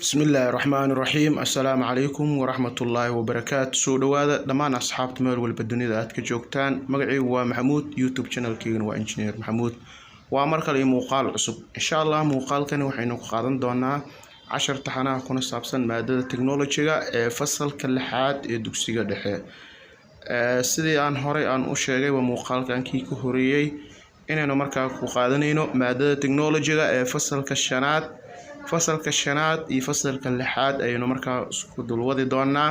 بسم الله الرحمن الرحيم السلام عليكم ورحمة الله وبركاته سو دوادا دمان أصحاب ميل والبدونيدا أدك جوجتان مقعي ومحمود يوتيوب channel كيغن وإنجنير محمود ومركا لي موقال عصب إن شاء الله موقال كان وحينو قادن دونا 10 تحنا كنا سابسن مادة التكنولوجيا فصل كاللحاد دوكسيغا دحي sidii aan horay aan u sheegay waa muuqaalkan kii ku horeeyay inaynu markaa ku qaadanayno maadada technology-ga ee fasalka shanaad iyo fasalka lixaad ayaynu markaa isku dulwadi doonaa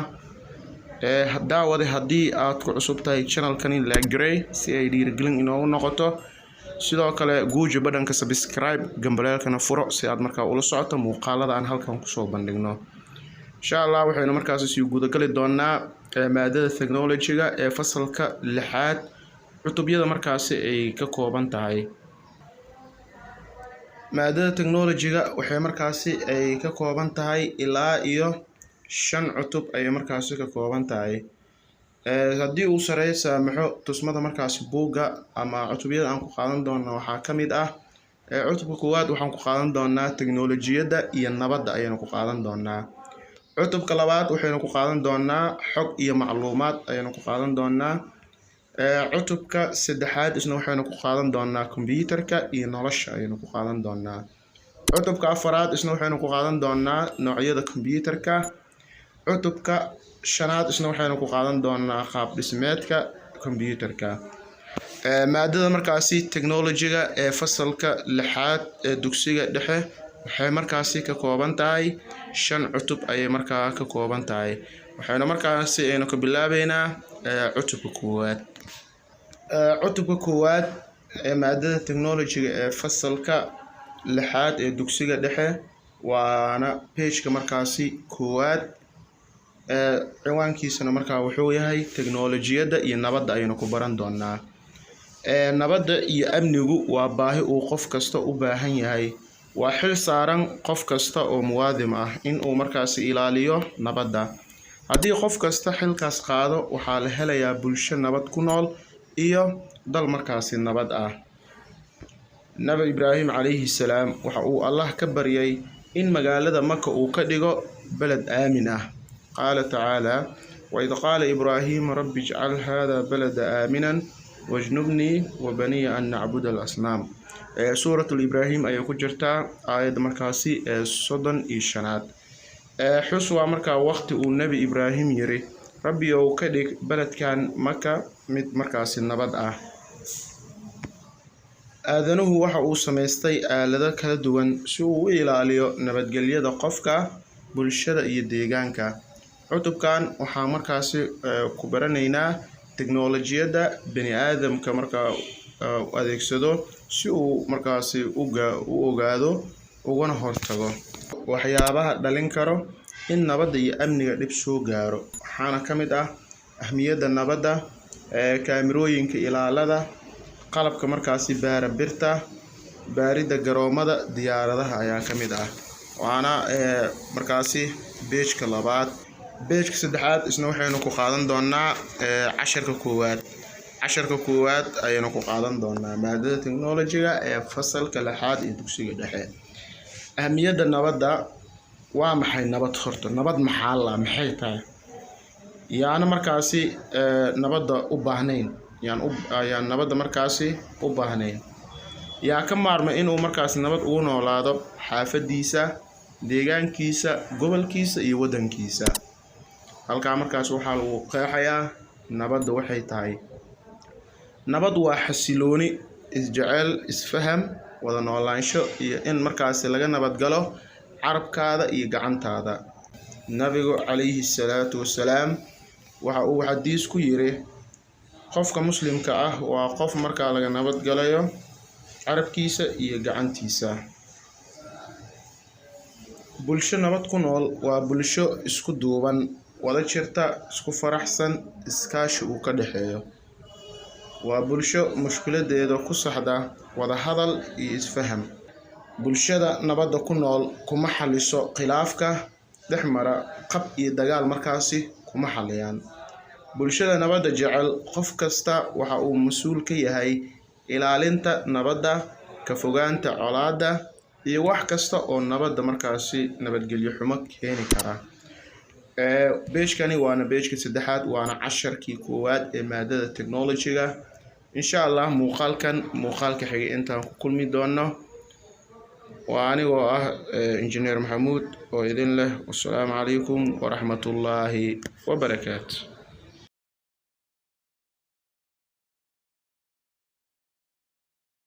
haddii aad ku cusub tahay channelkani like garay si ay dhiirigelin inoogu noqoto sidoo kale guuji badhanka subscribe gambaleelkana furo si aad markaa ula socoto muuqaalada aan halkan kusoo bandhigno insha Allah waxaynu markaas sii gudagali doonaa maadada technology-ga ee fasalka lixaad cutubyada markaasi ay ka kooban tahay maadada technology-ga waxay markaasi ay ka kooban tahay ilaa iyo 5 cutub ay markaasi ka kooban tahay haddii uu sareeyo saamaxo tusmada markaasi buugga ama cutubyada aan ku qaadan doono waxaa ka mid ah cutubka koowaad waxaan ku qaadan doonaa teknolojiyada iyo nabadda ayaynu ku qaadan doonaa cutubka labaad waxaynu ku qaadan doonaa xog iyo macluumaad ayaynu ku qaadan doonaa cutubka saddexaad isna waxaynu ku qaadan doonaa kombiyuutarka iyo nolosha ayaynu ku qaadan doonaa cutubka afaraad isna waxaynu ku qaadan doonaa noocyada kombiyuutarka cutubka shanaad isna waxaynu ku qaadan doonaa qaab dhismeedka kombiyuutarka maadada markaasi technology-ga ee fasalka lixaad ee dugsiga dhexe waxay markaasi ka kooban tahay 5 cutub ayay markaa ka kooban tahay waxayna markaasi aynu ka bilaabeynaa cutubka koowaad ee maadada technology-ga ee fasalka lixaad ee dugsiga dhexe waana page-ka markaasi koowaad ciwaankiisana markaa wuxuu yahay teknolojiyada iyo nabadda ayaynu ku baran doonaa nabadda iyo amnigu waa baahi uu qof kasta u baahan yahay waa xil saaran qof kasta oo muwaadin ah in uu markaasi ilaaliyo nabadda haddii qof kasta xilkaas qaado waxaa la helayaa bulsho nabad ku nool iyo dal markaasi nabad ah nabi ibraahim calayhi salaam waxa uu allah ka baryay in magaalada maka uu ka dhigo balad aamin ah qaala tacaala وإذ قال إبراهيم رب اجعل هذا بلد آمنا واجنبني وبني أن نعبد الأصنام سورة الإبراهيم أي كجرتا آية مركاسي صدن إيشانات حسوا مركا وقت النبي إبراهيم يري ربي أو كدك بلد كان مكة مد مركاسي النبض آذنه waxa uu samaystay aalada kala duwan si uu u ilaaliyo nabadgelyada qofka bulshada iyo deegaanka cutubkan waxaa markaasi ku baranaynaa teknolojiyada bani aadamka markaa adeegsado si uu markaasi u ogaado ugana hortago waxyaabaha dhalin karo in nabadda iyo amniga dhib soo gaaro waxaana ka mid ah ahmiyadda nabadda kaamirooyinka ilaalada qalabka markaasi baarida garoomada diyaaradaha ayaa ka mid ah waana markaasi page-ka labaad page-ka saddexaad isna waxaynu ku qaadan doonaa casharka koowaad ayaynu ku qaadan doonaa maadada technology-ga ee fasalka lixaad ee dugsiga dhexe ahmiyadda nabadda waa maxay nabad horta nabad maxay tahay yaana markaasi nabadda u baahnayn yaan nabadda markaasi u baahnayn yaa ka maarma inuu markaasi nabad ugu noolaado xaafadiisa deegaankiisa gobolkiisa iyo wadankiisa halkaa markaas waxaa lagu qeexayaa nabadda waxay tahay nabad waa xasilooni isjecel isfaham wada noolaansho iyo in markaasi laga nabadgalo carabkaada iyo gacantaada nabigu calayhi salaatu wasalaam waxa uu xadiis ku yiri qofka muslimka ah waa qof markaa laga nabadgalayo carabkiisa iyo gacantiisa bulsho nabad ku nool waa bulsho isku duuban wada jirta isku faraxsan iskaashi uu ka dhaxeeyo waa bulsho mushkiladeeda ku saxda wada hadal iyo isfaham bulshada nabadda ku nool kuma xaliso khilaafka dhexmara qab iyo dagaal markaasi kuma xaliyaan bulshada nabadda jecel qof kasta waxa uu mas'uul ka yahay ilaalinta nabadda ka fogaanta colaadda iyo wax kasta oo nabadda markaasi nabadgelyo xumo keeni kara. Beejkani waana beejka saddexaad, waana casharkii koowaad ee maadada technology-ga. insha Allah muuqaalka xigay intaan ku kulmi doono waa anigoo ah injineer Maxamuud oo idin leh. Wassalaamu calaykum waraxmatullaahi wabarakaatu.